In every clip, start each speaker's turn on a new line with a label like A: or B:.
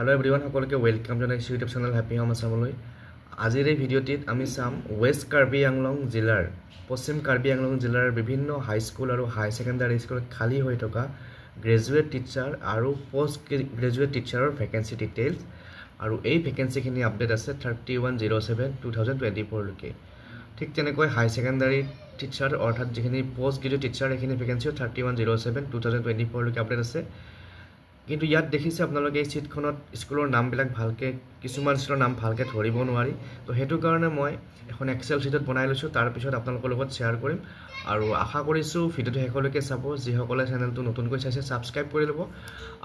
A: Hello everyone, সকলকে welcome জনাইছো YouTube channel Happy Home Asamলৈ। আজিৰ এই ভিডিঅ'টিত আমি চাম ওয়েস্ট কাৰ্বি আংলং জিলাৰ পশ্চিম কাৰ্বি আংলং জিলাৰ বিভিন্ন হাই স্কুল আৰু হাই সেকেন্ডাৰী স্কুল খালি হৈ থকা গ্ৰেজুৱেট টিচাৰ আৰু পোষ্ট গ্ৰেজুৱেট টিচাৰৰ ভ্যাকেন্সি ডিটেইলছ আৰু এই ভ্যাকেন্সিখিনি আপডেট আছে 3107/2024 লৈকে। ঠিক তেনেকৈ হাই সেকেন্ডাৰী টিচাৰ অৰ্থাৎ যিখিনি পোষ্ট গ্ৰেজুৱেট টিচাৰ এখিনি ভ্যাকেন্সি 3107/2024 লৈকে আপডেট আছে। কিন্তু ইয়াত দেখিছে আপোনালোকে এই চিটখনত স্কুলৰ নামবিলাক ভালকে কিছুমান স্কুলৰ নাম ভালকে ধৰিব নোৱাৰি। তো হেতু কাৰণে মই এখন এক্সেল শিটত বনাই লৈছো, তাৰ পিছত আপোনালোকৰ লগত শেয়াৰ কৰিম আৰু আশা কৰিছো ভিডিঅটো শেষলৈকে চাব। যিসকলে চেনেলটো নতুনকৈ চাইছে সাবস্ক্ৰাইব কৰি ল'ব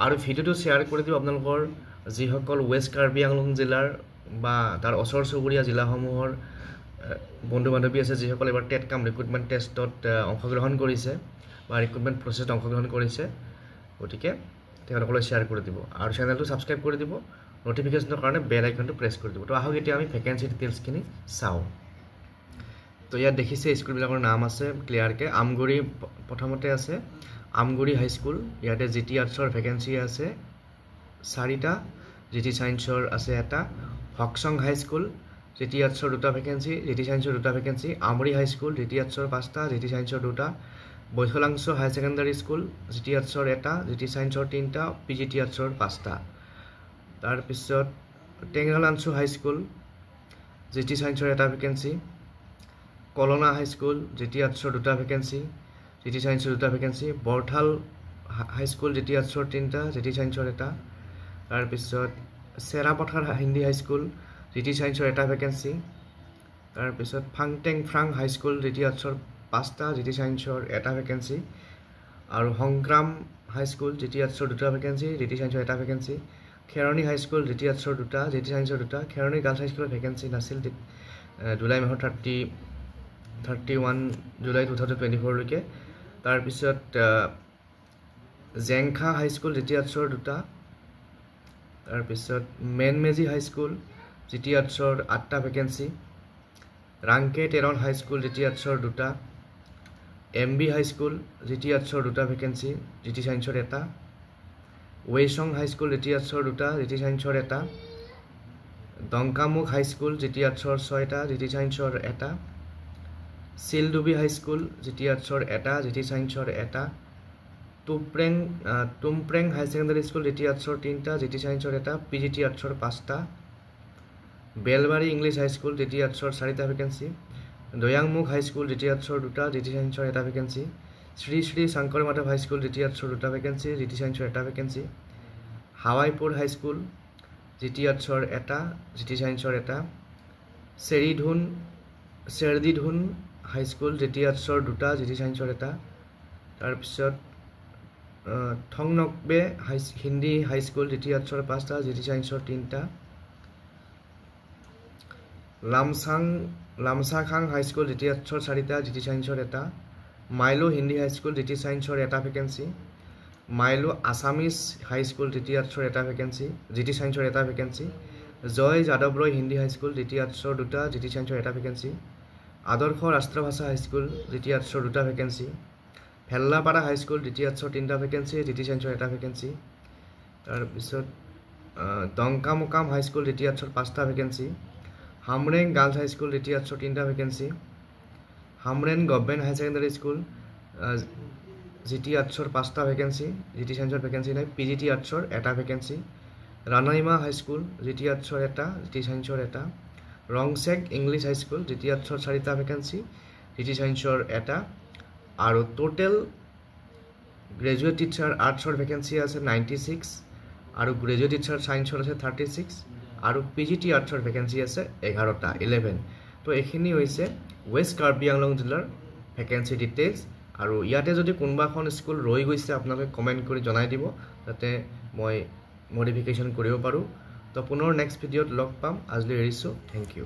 A: আৰু ভিডিঅটো শেয়াৰ কৰি দিব আপোনালোকৰ যিসকল ওয়েস্ট কাৰ্বি আংলং জিলাৰ বা তাৰ ওচৰ চুবুৰীয়া জিলাসমূহৰ বন্ধু বান্ধৱী আছে যিসকল এবাৰ টেট কাম ৰিক্ৰুটমেন্ট টেষ্টত অংশগ্ৰহণ কৰিছে বা ৰিক্ৰুটমেন্ট প্ৰচেছত অংশগ্ৰহণ কৰিছে। গতিকে তেওঁলোকলৈ শেয়াৰ কৰি দিব আৰু চেনেলটো সাবস্ক্ৰাইব কৰি দিব, নোটিফিকেশনৰ কাৰণে বেল আইকনটো প্ৰেছ কৰি দিব। তো আহক এতিয়া আমি ভ্যাকেন্সি ডিটেইলছখিনি চাওঁ। তো ইয়াত দেখিছে স্কুলবিলাকৰ নাম আছে ক্লিয়াৰকে। আমগুৰি প্ৰথমতে আছে আমগুৰি হাই স্কুল, ইয়াতে জিটি আৰ্টছৰ ভ্যাকেন্সি আছে 4টা, জিটি সায়েন্সৰ আছে এটা। হকসং হাই স্কুল জিটি আৰ্টছৰ 2টা ভ্যাকেন্সি, জিটি সায়েন্সৰ 2টা ভ্যাকেন্সি। আমৰি হাই স্কুল জিটি আৰ্টছৰ 5টা, জিটি সায়েন্সৰ 2টা। বৈশলাংশ হাই সেকেন্ডাৰী স্কুল জিটি আৰ্টছৰ 1টা, জিটি সায়েন্সৰ 3টা, পিজিটি আৰ্টছৰ 5টা। তাৰ পিছত টেংৰালাঞ্চু হাই স্কুল জিটি সায়েন্সৰ 1টা ভ্যাকেন্সি। কলনা হাই স্কুল জিটি আৰ্টছৰ 2টা ভ্যাকেন্সি, জিটি সায়েন্সৰ 2টা ভ্যাকেন্সি। বৰথাল হাই স্কুল জিটি আৰ্টছৰ 3টা, জিটি সায়েন্সৰ 1টা। তাৰ পিছত চেৰাপথাৰ হিন্দী হাই স্কুল জিটি সায়েন্সৰ 1টা ভ্যাকেন্সি। তাৰ পিছত ফাংটেং ফ্ৰাং হাই স্কুল জিটি আৰ্টছৰ 5টা, জিটি সায়েন্সৰ 1টা ভ্যাকেন্সি। আৰু সংগ্ৰাম হাই স্কুল জিটি আৰ্টছৰ 2টা ভ্যাকেন্সি, জিটি সায়েন্সৰ 1টা ভ্যাকেন্সি। খেৰণী হাই স্কুল জিটি আৰ্টছৰ 2টা, জিটি সায়েন্সৰ 2টা। খেৰণী গাৰ্লছ হাই স্কুলৰ ভ্যাকেন্সি নাছিল জুলাই মাহৰ 31 জুলাই 2024 লৈকে। তাৰ পিছত জেংখা হাই স্কুল জিটি আৰ্টছৰ 2টা। তাৰ পিছত মেনমেজি হাই স্কুল জিটি আৰ্টছৰ 8টা ভ্যাকেন্সি। ৰাংকে টেৰন হাই স্কুল জিটি আৰ্টছৰ 2টা। এমবি হাই স্কুল জিটি আৰ্টছৰ 2টা ভ্যাকেন্সি, জিটি সায়েন্সৰ 1টা। ৱেইচং হাই স্কুল জিটি আৰ্টছৰ 2টা, জিটি সায়েন্সৰ 1টা। দংকামুখ হাই স্কুল জিটি আৰ্টছৰ 6টা, জিটি সায়েন্সৰ 1টা। চিলডুবি হাই স্কুল জিটি আৰ্টছৰ 1টা, জিটি সায়েন্সৰ 1টা। টুমপ্ৰেং হাই সেকেন্ডাৰী স্কুল জিটি আৰ্টছৰ 3টা, জিটি সায়েন্সৰ 1টা, পিজিটি আৰ্টছৰ 5টা। বেলবাৰী ইংলিছ হাই স্কুল জিটি আৰ্টছৰ 4টা ভ্যাকেন্সি। দয়াংমুখ হাই স্কুল জিটি আৰ্টছৰ 2টা, জিটি সায়েন্সৰ 1টা ভ্যাকেন্সি। শ্ৰী শ্ৰী শংকৰ মাধৱ হাই স্কুল জিটি আৰ্টছৰ 2টা ভ্যাকেন্সি, জিটি সায়েন্সৰ 1টা ভ্যাকেন্সি। হাৱাইপুৰ হাই স্কুল জিটি আৰ্টছৰ 1টা, জিটি সায়েন্সৰ 1টা। চেৰদিধুন হাই স্কুল জিটি আৰ্টছৰ 2টা, জিটি সায়েন্সৰ 1টা। তাৰ পিছত থংনকবে হিন্দী হাই স্কুল জিটি আৰ্টছৰ 5টা, জিটি সায়েন্সৰ 3টা। লামচাখাং হাই স্কুল জিটি আৰ্টছৰ 4টা, জিটি সায়েন্সৰ 1টা। Mailo Hindi high school GT সায়েন্সৰ 1টা vacancy. Mailo Assamese high school GT আৰ্টছৰ 1টা ভ্যাকেন্সি, জিটি সায়েন্সৰ 1টা ভ্যাকেন্সি। জয় যাদৱ Roy Hindi high school GT আৰ্টছৰ 2টা, জিটি সায়েন্সৰ 1টা ভ্যাকেন্সি। আদৰ্শ ৰাষ্ট্ৰভাষা হাই স্কুল জিটি আৰ্টছৰ 2টা ভ্যাকেন্সি। ভেল্লাপাৰা হাই স্কুল জিটি আৰ্টছৰ 3টা ভ্যাকেন্সি, জিটি সায়েন্সৰ 1টা ভ্যাকেন্সি। তাৰ পিছত দংকামুকাম হাই স্কুল জিটি আৰ্টছৰ 5টা ভ্যাকেন্সি। হামৰেং গাৰ্লছ হাই স্কুল জিটি আৰ্টছৰ 3টা ভ্যাকেন্সি। হামৰেন গভৰ্ণমেণ্ট হাই সেকেন্ডাৰী স্কুল জিটি আৰ্টছৰ 5টা ভ্যাকেন্সি, জিটি সায়েন্সৰ ভ্যাকেন্সি নাই, পিজিটি আৰ্টছৰ 1টা ভ্যাকেন্সি। ৰাণাইমা হাই স্কুল জিটি আৰ্টছৰ 1টা, জিটি সায়েন্সৰ 1টা। ৰংচেক ইংলিছ হাই স্কুল জিটি আৰ্টছৰ 4টা ভ্যাকেন্সি, জিটি সায়েন্সৰ 1টা। আৰু টোটেল গ্ৰেজুৱেট টিচাৰ আৰ্টছৰ ভ্যাকেন্সি আছে 96 আৰু গ্ৰেজুৱেট টিচাৰ সায়েন্সৰ আছে 36 আৰু পিজিটি আৰ্টছৰ ভ্যাকেন্সি আছে 11। তো এইখিনি হৈছে ওয়েস্ট কাৰ্বি আংলং জিলাৰ ভ্যাকেন্সি ডিটেইলছ। আৰু ইয়াতে যদি কোনোবাখন স্কুল ৰৈ গৈছে আপোনালোকে কমেন্ট কৰি জনাই দিব যাতে মই মডিফিকেশ্যন কৰিব পাৰোঁ। তো পুনৰ নেক্সট ভিডিঅ'ত লগ পাম। আজিলৈ এৰিছোঁ। Thank U.